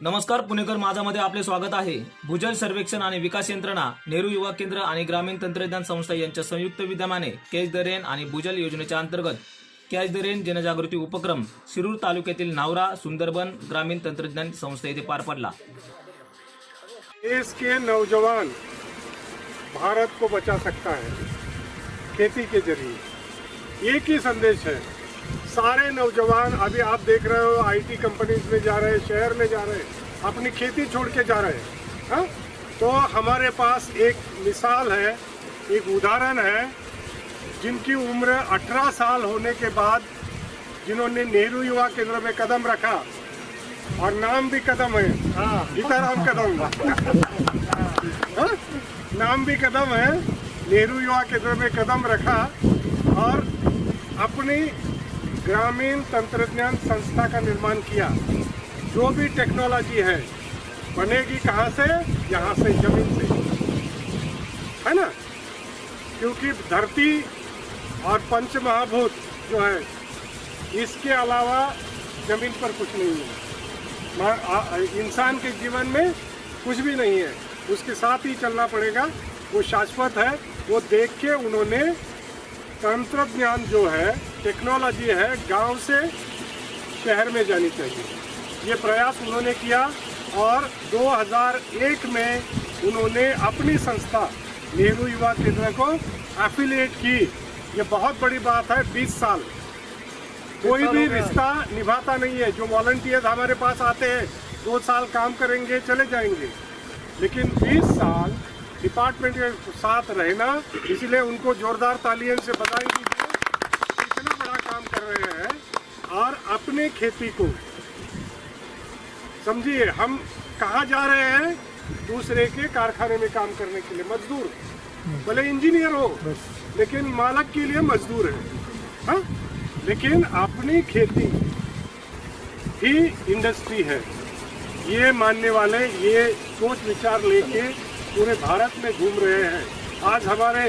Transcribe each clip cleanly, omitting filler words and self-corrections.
नमस्कार पुणेकर माझामध्ये आपले स्वागत आहे। भूजल सर्वेक्षण आणि विकास यंत्रणा, नेहरू युवा केंद्र आणि ग्रामीण तंत्रज्ञान संस्था यांच्या संयुक्त विद्यमाने कॅच द रेन आणि भूजल योजनेच्या अंतर्गत कॅच द रेन जनजागृती उपक्रम शिरूर तालुक्यातील नावरा सुंदरबन ग्रामीण तंत्रज्ञान संस्था येथे पार पडला। देश के नौजवान भारत को बचा सकता है खेती के जरिए, एक ही संदेश है। सारे नौजवान अभी आप देख रहे हो आईटी कंपनीज में जा रहे हैं, शहर में जा रहे हैं, अपनी खेती छोड़ के जा रहे हैं। हाँ, तो हमारे पास एक मिसाल है, एक उदाहरण है, जिनकी उम्र 18 साल होने के बाद जिन्होंने नेहरू युवा केंद्र में कदम रखा और नाम भी कदम है, गीताराम कदम। हाँ, नाम भी कदम है, नेहरू युवा केंद्र में कदम रखा और अपनी ग्रामीण तंत्रज्ञान संस्था का निर्माण किया। जो भी टेक्नोलॉजी है बनेगी कहाँ से? यहाँ से, जमीन से, है ना। क्योंकि धरती और पंच महाभूत जो है, इसके अलावा जमीन पर कुछ नहीं है। इंसान के जीवन में कुछ भी नहीं है, उसके साथ ही चलना पड़ेगा, वो शाश्वत है। वो देख के उन्होंने तंत्रज्ञान जो है, टेक्नोलॉजी है, गांव से शहर में जानी चाहिए, ये प्रयास उन्होंने किया। और 2001 में उन्होंने अपनी संस्था नेहरू युवा केंद्र को एफिलिएट की। ये बहुत बड़ी बात है। 20 साल कोई भी रिश्ता निभाता नहीं है। जो वॉलंटियर्स हमारे पास आते हैं 2 साल काम करेंगे, चले जाएंगे, लेकिन 20 साल डिपार्टमेंट के साथ रहना, इसलिए उनको जोरदार तालियों से बधाई दीजिए। इतना बड़ा काम कर रहे हैं और अपने खेती को समझिए। हम कहाँ जा रहे हैं? दूसरे के कारखाने में काम करने के लिए मजदूर, भले इंजीनियर हो लेकिन मालक के लिए मजदूर है। हाँ, लेकिन अपनी खेती ही इंडस्ट्री है, ये मानने वाले, ये सोच विचार लेके पूरे भारत में घूम रहे हैं। आज हमारे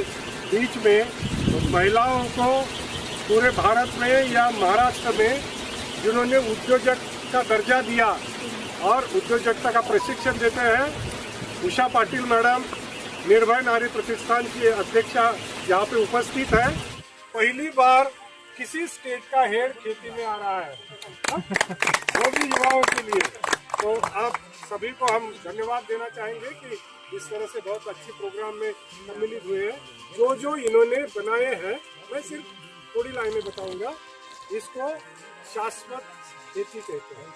बीच में महिलाओं को पूरे भारत में या महाराष्ट्र में जिन्होंने उद्योजक का दर्जा दिया और उद्योजकता का प्रशिक्षण देते हैं, उषा पाटिल मैडम, निर्भय नारी प्रतिष्ठान की अध्यक्षा यहाँ पे उपस्थित है। पहली बार किसी स्टेट का हेड खेती में आ रहा है, वो भी युवाओं के लिए। तो आप सभी को हम धन्यवाद देना चाहेंगे कि इस तरह से बहुत अच्छी प्रोग्राम में सम्मिलित हुए हैं। जो इन्होंने बनाए हैं, मैं सिर्फ थोड़ी लाइनें बताऊंगा। इसको शाश्वत खेती कहते हैं।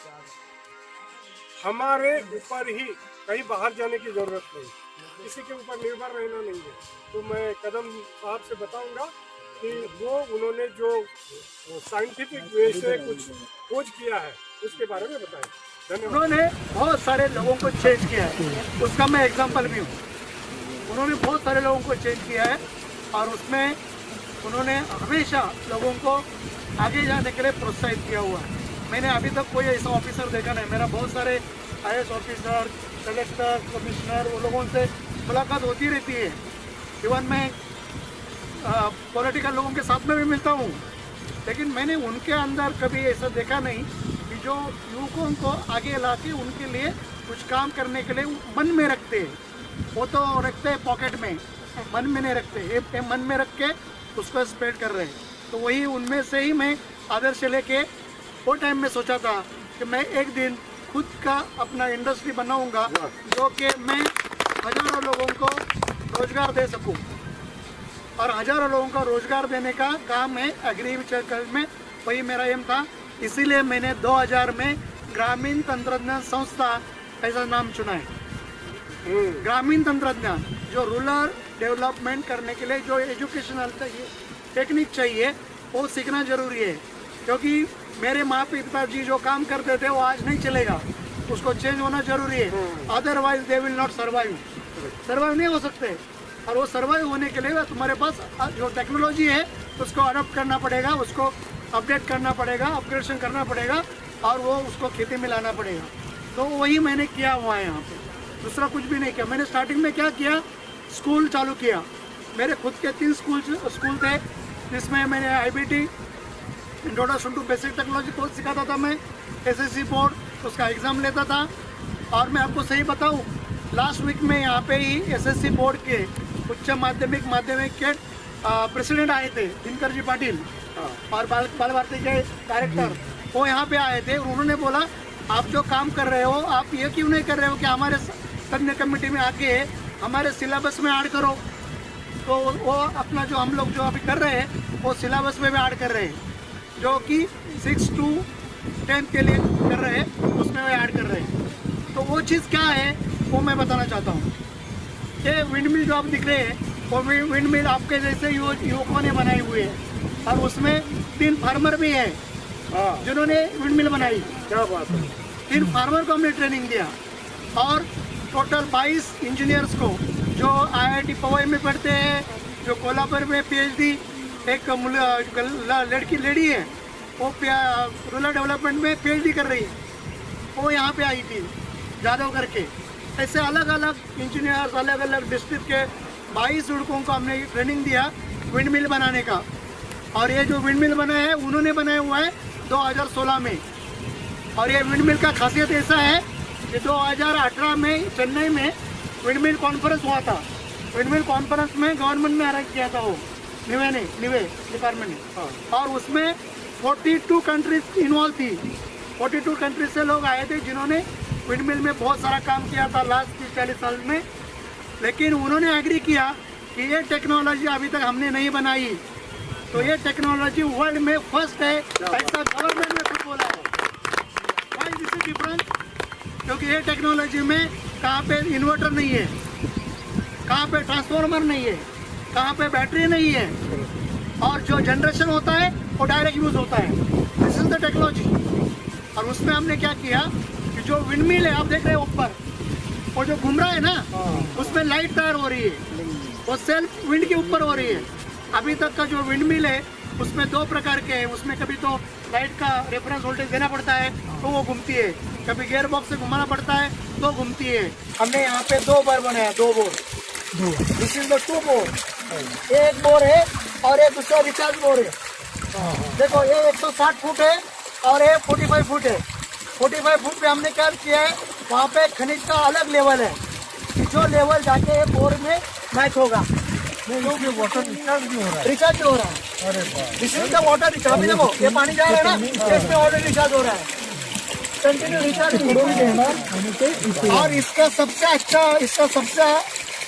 हमारे ऊपर ही, कहीं बाहर जाने की जरूरत नहीं, किसी के ऊपर निर्भर रहना नहीं है। तो मैं कदम साहब से बताऊंगा कि वो उन्होंने जो साइंटिफिक वे से कुछ खोज किया है उसके बारे में बताएं। उन्होंने बहुत सारे लोगों को चेंज किया है, उसका मैं एग्जांपल भी हूँ। उन्होंने बहुत सारे लोगों को चेंज किया है और उसमें उन्होंने हमेशा लोगों को आगे जाने के लिए प्रोत्साहित किया हुआ है। मैंने अभी तक कोई ऐसा ऑफिसर देखा नहीं। मेरा बहुत सारे IAS ऑफिसर, कलेक्टर, कमिश्नर, वो लोगों से मुलाकात होती रहती है। इवन मैं पॉलिटिकल लोगों के साथ में भी मिलता हूँ, लेकिन मैंने उनके अंदर कभी ऐसा देखा नहीं कि जो युवकों को आगे ला के उनके लिए कुछ काम करने के लिए मन में रखते हैं। वो तो रखते हैं पॉकेट में, मन में नहीं रखते। ये मन में रख के उसको स्प्रेड कर रहे हैं। तो वही उनमें से ही मैं आदर्श लेके वो टाइम में सोचा था कि मैं एक दिन खुद का अपना इंडस्ट्री बनाऊंगा, जो कि मैं हज़ारों लोगों को रोजगार दे सकूं। और हज़ारों लोगों को रोजगार देने का काम है एग्रीकल्चर में, वही मेरा एम था। इसीलिए मैंने 2000 में ग्रामीण तंत्रज्ञान संस्था ऐसा नाम चुना है। ग्रामीण तंत्रज्ञान, जो रूरल डेवलपमेंट करने के लिए जो एजुकेशनल चाहिए, टेक्निक चाहिए, वो सीखना जरूरी है। क्योंकि मेरे माँ पिताजी जो काम करते थे वो आज नहीं चलेगा, उसको चेंज होना जरूरी है। Otherwise they will not survive नहीं हो सकते। और वो सर्वाइव होने के लिए तुम्हारे पास जो टेक्नोलॉजी है उसको अडॉप्ट करना पड़ेगा, उसको अपडेट करना पड़ेगा, अपग्रेडेशन करना पड़ेगा और वो उसको खेती में लाना पड़ेगा। तो वही मैंने किया हुआ है यहाँ पे, दूसरा कुछ भी नहीं किया। मैंने स्टार्टिंग में क्या किया, स्कूल चालू किया। मेरे खुद के 3 स्कूल थे, जिसमें मैंने IBT, introduction to basic technology course सिखाता था मैं, SSC बोर्ड, उसका एग्ज़ाम लेता था। और मैं आपको सही बताऊं, लास्ट वीक में यहाँ पे ही एसएससी बोर्ड के उच्च माध्यमिक के प्रेसिडेंट आए थे, दिनकर जी पाटिल, और बाल भारती के डायरेक्टर, वो यहाँ पे आए थे। उन्होंने बोला आप जो काम कर रहे हो आप ये क्यों नहीं कर रहे हो कि हमारे तज्ञ कमेटी में आके हमारे सिलेबस में ऐड करो। तो वो अपना जो हम लोग जो अभी कर रहे हैं वो सिलेबस में भी ऐड कर रहे हैं, जो कि 6 to 10 के लिए कर रहे हैं, उसमें वो ऐड कर रहे हैं। तो वो चीज़ क्या है वो मैं बताना चाहता हूँ। ये विंड मिल जो आप दिख रहे हैं वो विंड मिल आपके जैसे युवकों ने बनाई हुई है, और उसमें 3 फार्मर भी हैं जिन्होंने विंड मिल बनाई। क्या बात है। 3 फार्मर को हमने ट्रेनिंग दिया, और टोटल 22 इंजीनियर्स को जो IIT पवई में पढ़ते हैं, जो कोल्हापुर में PhD, एक लेडी है वो रूरल डेवलपमेंट में PhD कर रही है, वो यहाँ पे आई थी जादव करके। ऐसे अलग अलग इंजीनियर्स अलग अलग डिस्ट्रिक्ट के 22 लड़कों को हमने ट्रेनिंग दिया विंड मिल बनाने का। और ये जो विंड मिल बना है उन्होंने बनाया हुआ है 2016 में। और ये विंड मिल का खासियत ऐसा है कि 2018 में चेन्नई में विंड मिल कॉन्फ्रेंस हुआ था। विंड मिल कॉन्फ्रेंस में गवर्नमेंट ने अरेंज किया था, वो निवे डिपार्टमेंट ने, और उसमें 42 कंट्रीज इन्वॉल्व थी। 42 कंट्रीज से लोग आए थे जिन्होंने विंड मिल में बहुत सारा काम किया था लास्ट 40 साल में। लेकिन उन्होंने एग्री किया कि ये टेक्नोलॉजी अभी तक हमने नहीं बनाई, तो ये टेक्नोलॉजी वर्ल्ड में फर्स्ट है, ऐसा गवर्नमेंट ने खुद बोला है। Why this is different? क्योंकि ये टेक्नोलॉजी में कहाँ पे इन्वर्टर नहीं है, कहाँ पे ट्रांसफार्मर नहीं है, कहाँ पे बैटरी नहीं है, और जो जनरेशन होता है वो डायरेक्ट यूज होता है। This is the technology. और उसमें हमने क्या किया कि जो विंड मिल है आप देख रहे हैं ऊपर, वो जो घूम रहा है ना, उसमें लाइट तैयार हो रही है, वो सेल्फ विंड के ऊपर हो रही है। अभी तक का जो विंड मिल है उसमें 2 प्रकार के हैं। उसमें कभी तो लाइट का रेफरेंस वोल्टेज देना पड़ता है तो वो घूमती है, कभी गियर बॉक्स से घुमाना पड़ता है तो घूमती है। हमने यहाँ पे 2 बोर बनाया, 2 bore. This is the 2 bore. एक बोर है और एक दूसरा रिचार्ज बोर है। देखो ये 160 फुट है और ये 45 फुट है। 45 फुट पे हमने क्या किया है, वहाँ पे खनिज का अलग लेवल है कि जो लेवल जाके बोर में मैच होगा। वाटर रिचार्ज भी हो रहा है। रिचार्ज हो रहा है। अरे वाह। This is the water recharge. अभी देखो ये पानी जा रहा है ना, इसमें वाटर रिचार्ज हो रहा है, कंटिन्यू रिचार्ज। और इसका सबसे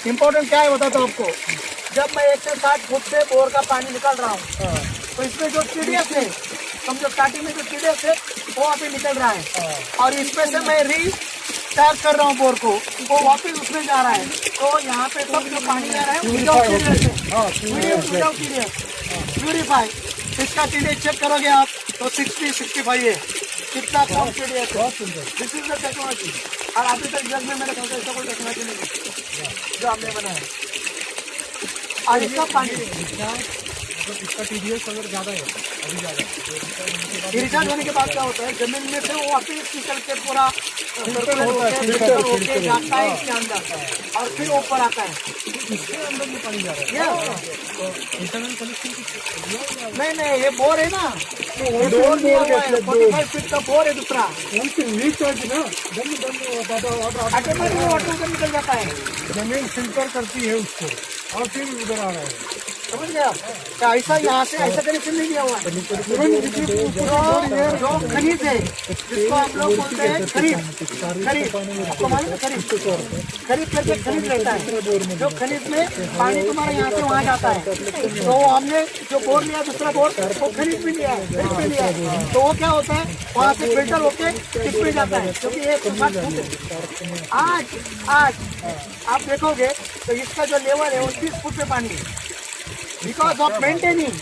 इम्पोर्टेंट क्या है बताता हूँ आपको। जब मैं 160 फुट से बोर का पानी निकाल रहा हूँ तो इसमें जो TDS है, समझो स्टार्टिंग में जो TDS है वो अभी निकल रहा है, और इसमें से मैं रिचार्ज कर रहा हूँ बोर को, वो वापस उसमें जा रहा है। तो यहाँ पे सब जो पानी आ रहा है विदाउट TDS प्यूरिफाई। इसका TDS चेक करोगे आप तो 60-65 है, कितना कम TDS है। This is the technology. और अभी तक जग में मेरे ख्याल से ऐसा कोई टेक्नोलॉजी नहीं है जो हमने बनाया। और इसका पानी इसका TDS अगर ज़्यादा है, अभी ज़्यादा रिचार्ज होने के बाद क्या होता है, जमीन में से वो वापिस निकल के पूरा फिल्टर होके जाता है इसके अंदर, और फिर ऊपर आता है। इसके अंदर भी पानी जा रहा है। नहीं ये बोर है ना, 45 फीट का बोर है दूसरा। रिचार्ज ना ऑटोमेटिक वाटर ऊपर निकल जाता है, जमीन फिल्टर करती है उसको और फिर उधर आ रहा है। समझ गया? क्या ऐसा यहाँ से ऐसा कनेक्शन नहीं दिया हुआ है। जो खनिज है जिसको आप लोग बोलते हैं खरीद, आपको मालूम है खरीद करके खनिज रहता है। जो खनिज में पानी तुम्हारा यहाँ से वहाँ जाता है, तो हमने जो बोर लिया दूसरा बोर वो खनिज भी लिया है, तो वो क्या होता है वहाँ से फिल्टर होके इसमें जाता है, क्योंकि ये आज आप देखोगे तो इसका जो लेवल है वो 30 फुट पे पानी है। Because of maintaining,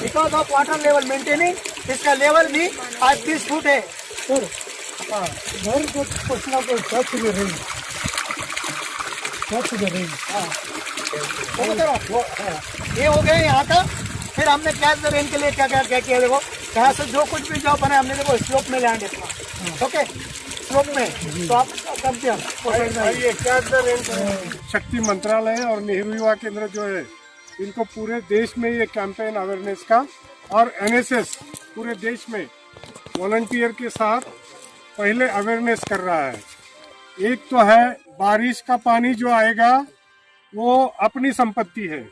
because of water level maintaining, इसका लेवल भी आज 30 फुट है। घर को पछना को स्वच्छ भी रही, स्वच्छ भी रही। ये हो गया यहाँ का। फिर हमने कैच द रेन के लिए क्या किया, देखो यहाँ से जो कुछ भी जॉब बना हमने, देखो स्लोप में लैंड है, ओके स्लोप में, तो आप शक्ति मंत्रालय और नेहरू युवा केंद्र जो है इनको पूरे देश में ये कैंपेन अवेयरनेस का, और NSS पूरे देश में वॉलंटियर के साथ पहले अवेयरनेस कर रहा है। एक तो है बारिश का पानी जो आएगा वो अपनी संपत्ति है,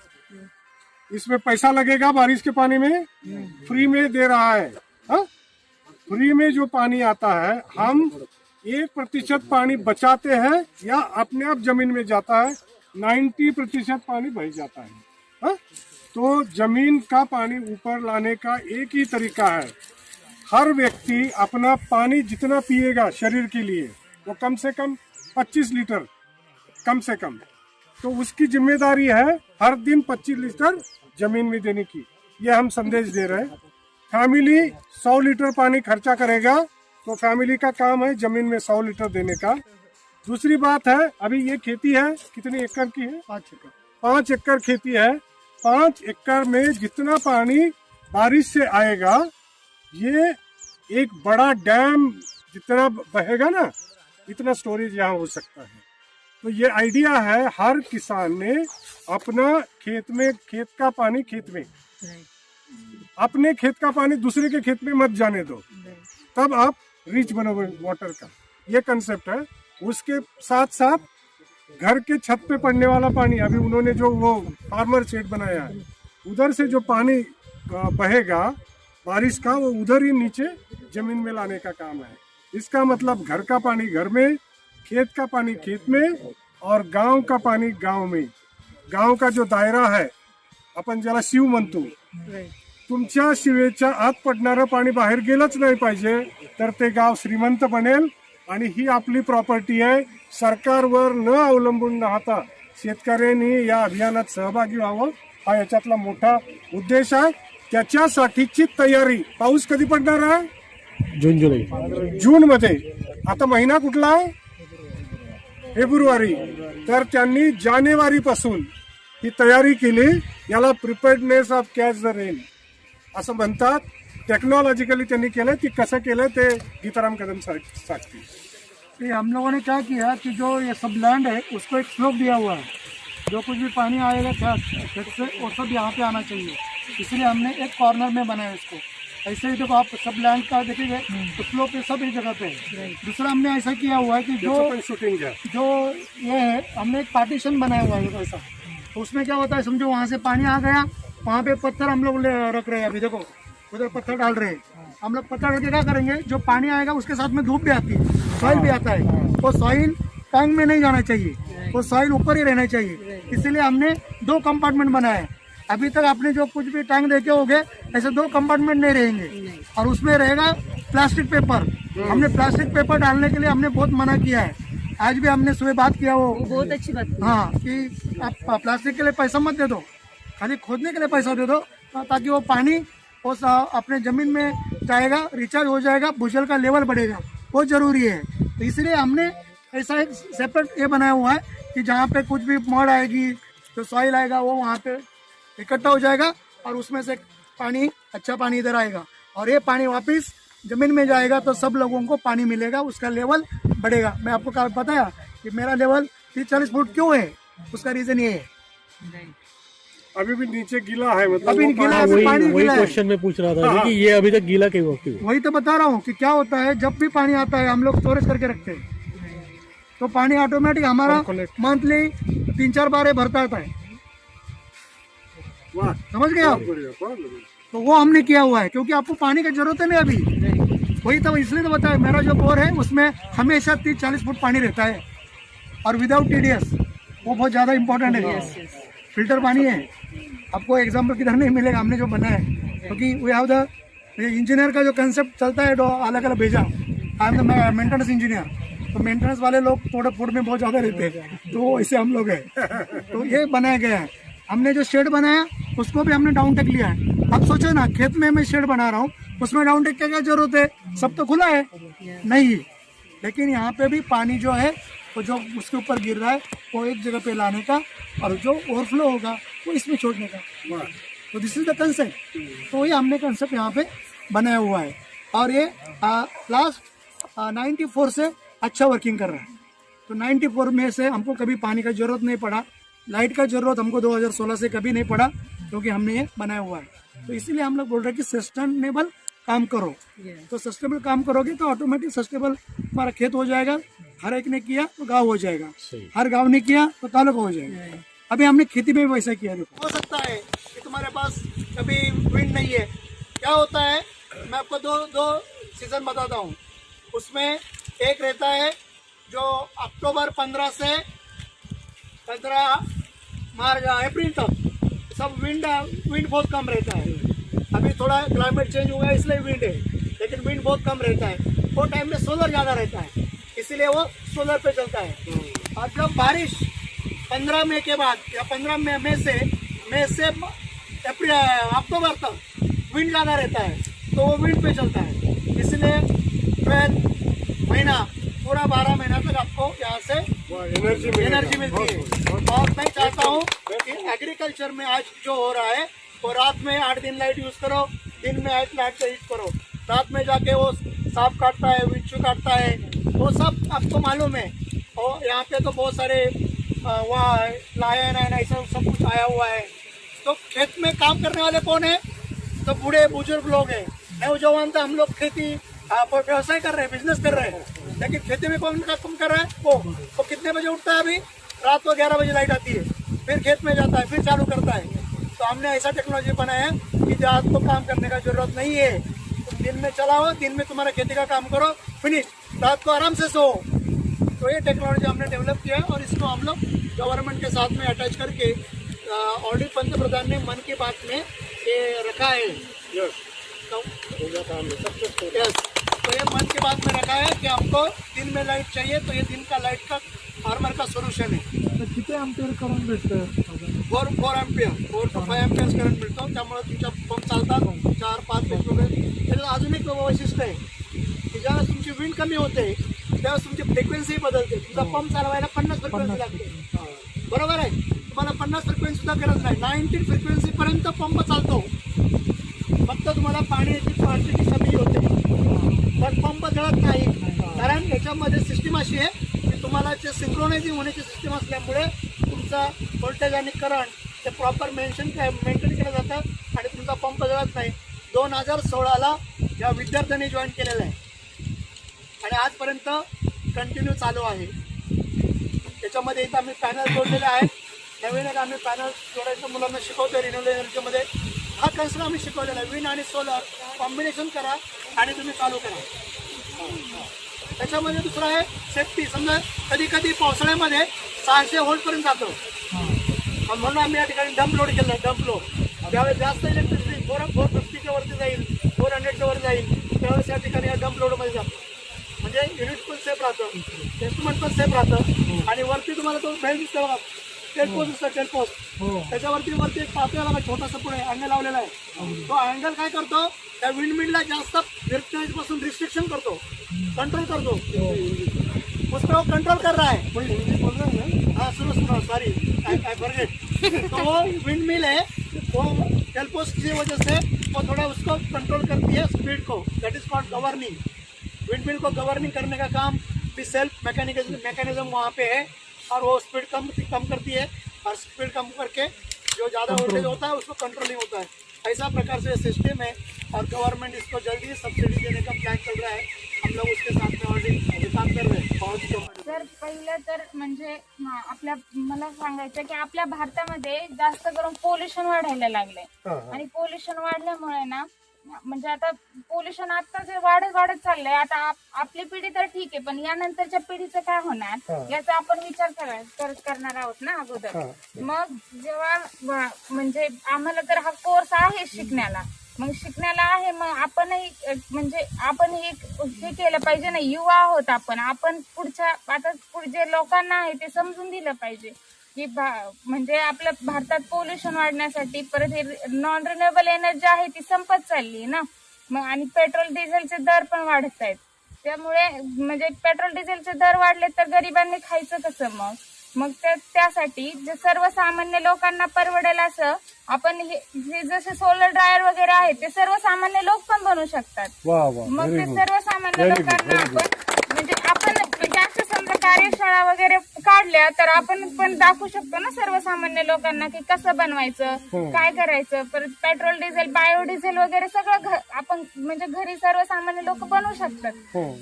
इसमें पैसा लगेगा बारिश के पानी में, फ्री में दे रहा है। हाँ? फ्री में जो पानी आता है हम 1% पानी बचाते हैं या अपने आप जमीन में जाता है, 90% पानी बह जाता है। हाँ? तो जमीन का पानी ऊपर लाने का एक ही तरीका है, हर व्यक्ति अपना पानी जितना पिएगा शरीर के लिए वो कम से कम 25 लीटर कम से कम, तो उसकी जिम्मेदारी है हर दिन 25 लीटर जमीन में देने की। ये हम संदेश दे रहे हैं। फैमिली 100 लीटर पानी खर्चा करेगा तो फैमिली का काम है जमीन में 100 लीटर देने का। दूसरी बात है, अभी ये खेती है कितने एकड़ की है? 5 एकड़ खेती है। 5 एकड़ में जितना पानी बारिश से आएगा ये एक बड़ा डैम जितना बहेगा ना, इतना स्टोरेज यहाँ हो सकता है। तो ये आइडिया है, हर किसान ने अपना खेत का पानी खेत में, अपने खेत का पानी दूसरे के खेत में मत जाने दो, तब आप रिच बनोगे वाटर का। ये कंसेप्ट है। उसके साथ साथ घर के छत पे पड़ने वाला पानी, अभी उन्होंने जो वो फार्मर शेड बनाया है उधर से जो पानी बहेगा बारिश का वो उधर ही नीचे जमीन में लाने का काम है। इसका मतलब घर का पानी घर में, खेत का पानी खेत में और गांव का पानी गांव में। गांव का जो दायरा है, आपण ज्याला शिव म्हणतो, तुमच्या शिवेच्या आत पडणारं पाणी बाहेर गेलंच नाही पाहिजे तर ते गाव श्रीमंत बनेल आणि ही आपली प्रॉपर्टी आहे। सरकारवर न अवलंबून राहता शेतकऱ्यांनी या अभियानात सहभागी व्हावं हा याच्यातला मोठा उद्देश आहे। त्याच्यासाठीची तयारी, पाऊस कधी पडणार आहे? जून मध्ये। आता महिना कुठला आहे? फेब्रुवारी। तर त्यांनी जानेवारी पासून ही तयारी केली, याला प्रिपेअर्डनेस ऑफ कॅच द रेन असं म्हणतात। टेक्नॉलॉजिकली त्यांनी केलं, ती कसं केलं ते गीताराम कदम सांगतील। ये हम लोगों ने क्या किया कि जो ये सब लैंड है उसको एक स्लोप दिया हुआ है, जो कुछ भी पानी आएगा खेत से वो सब यहाँ पे आना चाहिए, इसलिए हमने एक कॉर्नर में बनाया इसको। ऐसे ही देखो आप सब लैंड का देखेंगे तो स्लोप पे सब एक जगह पे है। दूसरा हमने ऐसा किया हुआ है कि जो ये है हमने एक पार्टीशन बनाया हुआ है ऐसा, तो उसमें क्या होता है समझो वहाँ से पानी आ गया, वहाँ पे पत्थर हम लोग रख रहे हैं, अभी देखो उधर पत्थर डाल रहे हैं। हम लोग पत्थर रख के क्या करेंगे, जो पानी आएगा उसके साथ में धूप भी आती है, सॉइल भी आता है, वो सॉइल टैंक में नहीं जाना चाहिए, वो सॉइल ऊपर ही रहना चाहिए। इसीलिए हमने 2 कंपार्टमेंट बनाए हैं। अभी तक आपने जो कुछ भी टैंक देखे होंगे ऐसे 2 कंपार्टमेंट नहीं रहेंगे, और उसमें रहेगा प्लास्टिक पेपर। हमने प्लास्टिक पेपर डालने के लिए हमने बहुत मना किया है, आज भी हमने सुबह बात किया, वो बहुत अच्छी बात। हाँ कि आप प्लास्टिक के लिए पैसा मत दे दो, खाली खोदने के लिए पैसा दे दो, ताकि वो पानी उस अपने जमीन में जाएगा, रिचार्ज हो जाएगा, भूजल का लेवल बढ़ेगा, बहुत जरूरी है। तो इसलिए हमने ऐसा एक सेपरेट ये बनाया हुआ है कि जहाँ पे कुछ भी मड आएगी तो सॉइल आएगा वो वहाँ पे इकट्ठा हो जाएगा, और उसमें से पानी, अच्छा पानी इधर आएगा, और ये पानी वापस जमीन में जाएगा तो सब लोगों को पानी मिलेगा, उसका लेवल बढ़ेगा। मैं आपको बताया कि मेरा लेवल 30-40 फुट क्यों है, उसका रीजन ये है। अभी भी नीचे गीला है, मतलब अभी गीला है, पानी गीला है। क्वेश्चन में पूछ रहा था कि ये अभी तक गीला क्यों? वही तो बता रहा हूँ कि क्या होता है, जब भी पानी आता है हम लोग स्टोरेज करके रखते हैं, तो पानी ऑटोमेटिक हमारा मंथली 3-4 बार भरता आता है। समझ गए आप? तो वो हमने किया हुआ है, क्योंकि आपको पानी की जरूरत है नहीं अभी। वही तो इसलिए तो बताया, मेरा जो बोर है उसमें हमेशा 30-40 फुट पानी रहता है, और विदाउट TDS, वो बहुत ज़्यादा इंपॉर्टेंट है। फिल्टर पानी है, आपको एग्जाम्पल किधर नहीं मिलेगा हमने जो बनाया है, क्योंकि वी हैव द इंजीनियर का जो कंसेप्ट चलता है, अलग अलग भेजा। I am the maintenance engineer, तो मेंटेनेंस वाले लोग थोड़ा फुट में बहुत ज़्यादा रहते हैं, तो ऐसे हम लोग हैं। तो ये बनाया गया है। हमने जो शेड बनाया उसको भी हमने डाउन टेक लिया है। अब सोचो ना, खेत में मैं शेड बना रहा हूँ, उसमें डाउन टेक क्या जरूरत है, सब तो खुला है नहीं, लेकिन यहाँ पे भी पानी जो है वो जो उसके ऊपर गिर रहा है वो एक जगह पे लाने का, और जो ओवरफ्लो होगा वो इसमें छोड़ने का। तो दिस इज द कंसेप्ट। तो ये हमने कंसेप्ट यहाँ पे बनाया हुआ है, और ये लास्ट 94 से अच्छा वर्किंग कर रहा है। तो 94 में से हमको कभी पानी का जरूरत नहीं पड़ा, लाइट का जरूरत हमको 2016 से कभी नहीं पड़ा, क्योंकि हमने ये बनाया हुआ है। तो इसीलिए हम लोग बोल रहे हैं कि सस्टेनेबल काम करो। तो सस्टेनेबल काम करोगे तो ऑटोमेटिक सस्टेनेबल हमारा खेत हो जाएगा, हर एक ने किया तो गांव हो जाएगा, हर गांव ने किया तो तालुका हो जाएगा। अभी हमने खेती में भी वैसा किया। देखो हो सकता है कि तुम्हारे पास कभी विंड नहीं है, क्या होता है मैं आपको दो सीजन बताता हूँ। उसमें एक रहता है जो अक्टूबर 15 से 15 मार्च अप्रैल तक सब विंड बहुत कम रहता है। अभी थोड़ा क्लाइमेट चेंज हुआ है इसलिए विंड है, लेकिन विंड बहुत कम रहता है। वो टाइम में सोलर ज़्यादा रहता है, इसीलिए वो सोलर पे चलता है। और जब बारिश 15 मई के बाद या 15 मई से अप्रैल अक्टूबर तक विंड ज़्यादा रहता है, तो वो विंड पे चलता है। इसलिए 12 महीना पूरा 12 महीना तक आपको यहाँ से एनर्जी मिलती है। और मैं चाहता हूँ कि एग्रीकल्चर में आज जो हो रहा है वो रात में 8 दिन लाइट यूज करो, दिन में 8 लाइट यूज करो। रात में जाके वो सांप काटता है, बिच्छू काटता है, वो सब आपको मालूम है। और यहाँ पे तो बहुत सारे वहाँ लायन है, ऐसा सब कुछ आया हुआ है। तो खेत में काम करने वाले कौन है? तो बूढ़े बुजुर्ग लोग हैं। नौजवान तो हम लोग खेती व्यवसाय कर रहे हैं, बिजनेस कर रहे हैं, लेकिन खेती में कौन काम कर रहा है? वो कितने बजे उठता है? अभी रात को 11 बजे लाइट आती है, फिर खेत में जाता है, फिर चालू करता है। तो हमने ऐसा टेक्नोलॉजी बनाया है कि रात को काम करने का जरूरत नहीं है। तुम दिन में चलाओ, दिन में तुम्हारा खेती का काम करो, फिनिश, रात को आराम से सो। तो ये टेक्नोलॉजी हमने डेवलप किया है और इसको हम लोग गवर्नमेंट के साथ में अटैच करके ऑलरेडी पंतप्रधान ने मन की बात में ये रखा है। तो ये मन की बात में रखा है कि हमको दिन में लाइट चाहिए, तो ये दिन का लाइट का फार्मर का सोल्यूशन है। किती अँपिअर करंट भेटतं? 4 अँपिअर 4 to 5 अँपिअर्स करंट मिळतो, त्यामुळे तुमच्या पंप चालतात 4-5 वगैरे। त्याचं अजून एक वैशिष्ट्य आहे की ज्यावेळेस तुमची विंड कमी होते त्यावेळेस तुमची फ्रिक्वेन्सी बदलते। तुमचा पंप चालवायला 50 फ्रिक्वेन्सी लागते, बरोबर आहे? तुम्हाला 50 फ्रिक्वेन्सी सुद्धा गरज नाही, 19 फ्रिक्वेन्सी पर्यंत पंप चालतो। फक्त तुम्हाला पाण्याची क्वांटिटी कमी होते, पण पंप जळत नाही, कारण याच्यामध्ये सिस्टीम अशी आहे की तुम्हाला जे सिंक्रोनायझिंग होण्याची सिस्टीम असल्यामुळे तुमचा व्होल्टेज आणि करंट ते प्रॉपर मेंटेन केलं जातं आणि तुमचा पंप जळत नाही। 2016ला या विद्यार्थ्यांनी जॉईन केलेलं आहे आणि आजपर्यंत कंटिन्यू चालू आहे। त्याच्यामध्ये इथं आम्ही पॅनल जोडलेले आहेत, नवीन एक आम्ही पॅनल जोडायचं मुलांना शिकवतो रिन्युएबल एनर्जीमध्ये। हा कन्सेप्ट आम्ही शिकवलेला आहे, विंड आणि सोलर कॉम्बिनेशन करा आणि तुम्ही चालू करा। त्याच्यामध्ये दुसरं आहे सेफ्टी। समजा कधी कधी पावसाळ्यामध्ये 600 व्होल्टपर्यंत जातो, म्हणून आम्ही या ठिकाणी डंप लोड केलं आहे। डंप लोड ज्यावेळेस जास्त इलेक्ट्रिसिटी 450च्या वरती जाईल, 400च्या वर जाईल, त्यावेळेस या ठिकाणी या डंप लोडमध्ये जातो, म्हणजे युनिट पण सेफ राहतं, इन्स्ट्रुमेंट पण सेफ राहतं। आणि वरती तुम्हाला तो बेल दिसतो बघा, टेलपोस्ट दिसतं, टेलपोस्ट, त्याच्यावरती एक पातळा बघा छोटासा पुढे अँगल लावलेला आहे। तो अँगल काय करतो? त्या विंडमिलला जास्त पासून रिस्ट्रिक्शन करतो, कंट्रोल करतो, उसको कंट्रोल कर रहा है। हाँ सुनो सॉरी आई फॉरगेट। तो वो विंड मिल है, वो टेलपोस्ट की वजह से वो थोड़ा उसको कंट्रोल करती है स्पीड को, that is called governing. Wind mill को गवर्निंग करने का काम भी सेल्फ मैकेनिज्म वहाँ पे है, और वो स्पीड कम करती है, और स्पीड कम करके जो ज़्यादा वोल्टेज होता है उसको कंट्रोलिंग होता है। ऐसा प्रकार से सिस्टम है, और गवर्नमेंट इसको जल्दी सब्सिडी देने का प्लान चल रहा है। हम लोग उसके साथ में ऑलरेडी काम कर रहे हैं। सर पहिलं तर म्हणजे मला सांगायचं की आपल्या भारतामध्ये जास्त करून पोल्युशन वाढायला लागले, आणि पोल्युशन वाढल्यामुळे ना म्हणजे आता पोल्युशन आता जे वाढत चाललंय, आता आपली पिढी तर ठीक आहे, पण यानंतरच्या पिढीचं काय होणार याचा आपण विचार करणार आहोत ना अगोदर। मग जेव्हा म्हणजे आम्हाला तर हा कोर्स आहे शिकण्याला, मग आपणही म्हणजे आपण हे केलं पाहिजे ना, युवा आहोत आपण पुढच्या आता जे लोकांना आहे ते समजून दिलं पाहिजे की म्हणजे आपल्या भारतात पोल्युशन वाढण्यासाठी परत हे नॉन रिन्युएबल एनर्जी आहे ती संपत चालली ना, मग आणि पेट्रोल डिझेलचे दर पण वाढत आहेत, त्यामुळे म्हणजे पेट्रोल डिझेलचे दर वाढले तर गरिबांनी खायचं कसं? मग त्यासाठी जे सर्वसामान्य लोकांना परवडेल असं आपण हे जसे सोलर ड्रायर वगैरे आहेत ते सर्वसामान्य लोक पण बनवू शकतात। मग ते सर्वसामान्य लोकांना आपण म्हणजे अशा समजा कार्यशाळा वगैरे का काढल्या तर आपण पण दाखवू शकतो ना सर्वसामान्य लोकांना की कसं बनवायचं, काय करायचं. परत पेट्रोल डिझेल, बायोडिझेल वगैरे सगळं आपण म्हणजे घरी सर्वसामान्य लोक बनवू शकतात.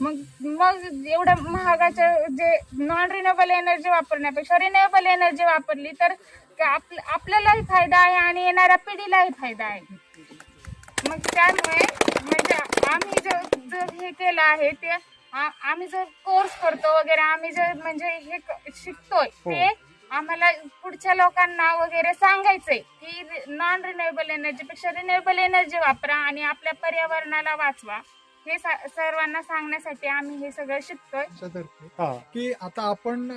मग एवढ्या महागाच्या जे नॉन रिन्युएबल एनर्जी वापरण्यापेक्षा रिन्युएबल एनर्जी वापरली तर आपल्यालाही फायदा आहे आणि येणाऱ्या पिढीलाही फायदा आहे. मग त्यामुळे म्हणजे आम्ही जो हे केलं आहे ते आम्ही जो कोर्स करतो वगैरे, आम्ही जे म्हणजे हे शिकतोय ते आम्हाला पुढच्या लोकांना वगैरे सांगायचंय की नॉन रिन्युएबल एनर्जी पेक्षा रिन्युएबल एनर्जी वापरा आणि आपल्या पर्यावरणाला वाचवा. हे सर्वांना सांगण्यासाठी आम्ही हे सगळं शिकतोय. की आता आपण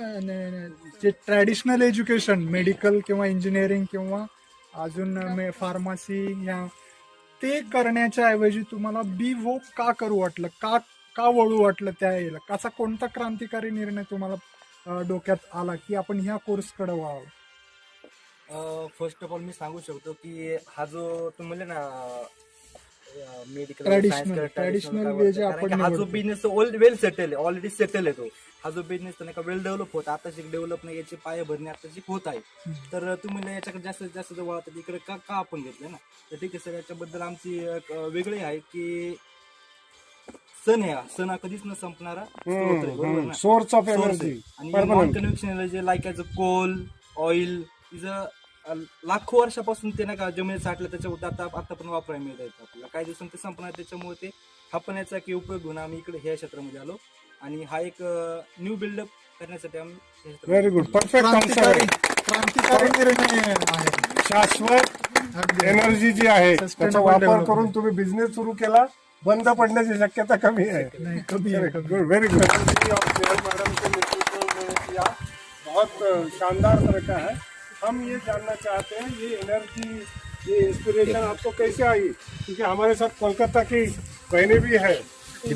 जे ट्रॅडिशनल एज्युकेशन, मेडिकल किंवा इंजिनिअरिंग किंवा अजून फार्मसी या ते करण्याच्या ऐवजी तुम्हाला BVOC का करू वाटलं, का वळू वाटलं त्या याला, कसा कोणता क्रांतिकारी निर्णय तुम्हाला डोक्यात आला की आपण ह्या कोर्सकडे वळावं? फर्स्ट ऑफ ऑल मी सांगू शकतो की हा जो तुम्ही ना मेडिकल ट्रॅडिशनल जे आपण हा जो बिझनेस वेल सेटल आहे, ऑलरेडी सेटल आहे तो. हा जो बिझनेस तर वेल डेव्हलप होता, आता डेव्हलप नाही, याची पाया भरणी आता होत आहे. तर तुम्ही याच्याकडे जास्तीत जास्त जवळ इकडे का आपण घेतलंय ना, तर ठीक आहे सर. याच्याबद्दल आमची वेगळी आहे की सण हा कधीच न संपणारा सोर्स ऑफ एनर्जी. आणि non conventional energy like as a coal, oil is a लाखो वर्षापासून ते का जमिनीत साठलं, त्याच्यावर आता पण वापरायला मिळत आहेत आपल्याला. काही दिवसांनी ते संपणार, त्याच्यामुळे ते हा पण याचा की उपयोग घेऊन आम्ही इकडे ह्या क्षेत्रामध्ये आलो आणि हा एक न्यू बिल्डअप करण्यासाठी आम्ही. Very good, perfect answer. क्रांतिकारी निर्णय आहे. शाश्वत एनर्जी जी आहे त्याचा वापर करून तुम्ही बिझनेस सुरू केला, बंद पडण्याची शक्यता कमी आहे. Very good. मैडम के नेतृत्व में किया, बहुत शानदार तरह का है. हम ये जानना चाहते हैं ये एनर्जी, ये इंस्पिरेशन आपको कैसे आई? क्योंकि हमारे साथ कोलकाता की बहनें भी है.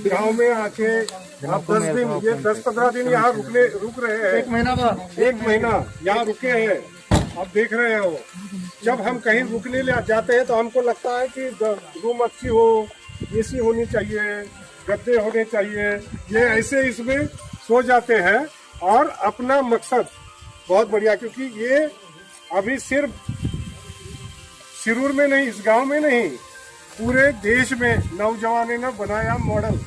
गांव में आके आप 10 दिन, ये 10-15 दिन यहाँ रुक रहे हैं. 1 महीना यहाँ रुके हैं. आप देख रहे हो, जब हम कहीं रुकने जाते हैं तो हमको लगता है कि रूम अच्छी हो, AC होनी चाहिए, गद्दे होने चाहिए. ये ऐसे इसमें सो जाते हैं और अपना मकसद बहुत बढ़िया, क्योंकि ये अभी सिर्फ शिरूर में नहीं, इस गांव में नहीं, पूरे देश में नौजवानों ने बनाया मॉडल.